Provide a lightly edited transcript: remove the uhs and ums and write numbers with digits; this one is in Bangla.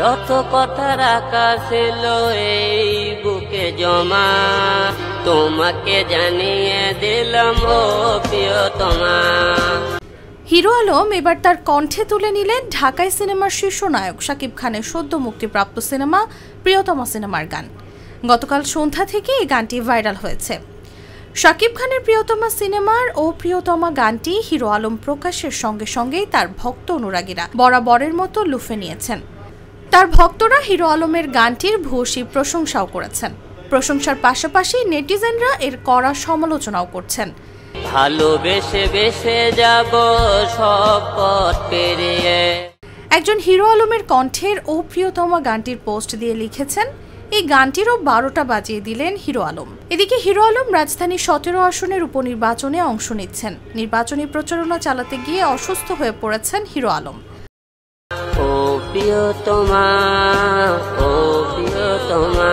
যত কথা রাখা ছিল এই বুকে জমা, তোমাকে জানিয়ে দিলাম ও প্রিয়তমা। হিরো আলম এবার তার কণ্ঠে তুলে নিলেন ঢাকাই সিনেমার শীর্ষ নায়ক শাকিব খানের সদ্য মুক্তিপ্রাপ্ত সিনেমা প্রিয়তমা সিনেমার গান। গতকাল সন্ধ্যা থেকে এই গানটি ভাইরাল হয়েছে। শাকিব খানের প্রিয়তমা সিনেমার ও প্রিয়তমা গানটি হিরো আলম প্রকাশের সঙ্গে সঙ্গেই তার ভক্ত অনুরাগীরা বরাবরের মতো লুফে নিয়েছেন। তার ভক্তরা হিরো আলমের গানটির ভূয়সী প্রশংসাও করেছেন। প্রশংসার পাশাপাশি নেটিজেনরা এর কড়া সমালোচনাও করছেন। ভালোবেসে বেসে যাব সব পথ পেরিয়ে। একজন হিরো আলমের কণ্ঠের ও প্রিয়তমা গানটির পোস্ট দিয়ে লিখেছেন, এই গানটিরও 12টা বাজিয়ে দিলেন হিরো আলম। এদিকে হিরো আলম রাজধানীর 17 আসনের উপনির্বাচনে অংশ নিচ্ছেন। নির্বাচনী প্রচারণা চালাতে গিয়ে অসুস্থ হয়ে পড়েছেন হিরো আলম। ও প্রিয়তমা, ও প্রিয়তমা।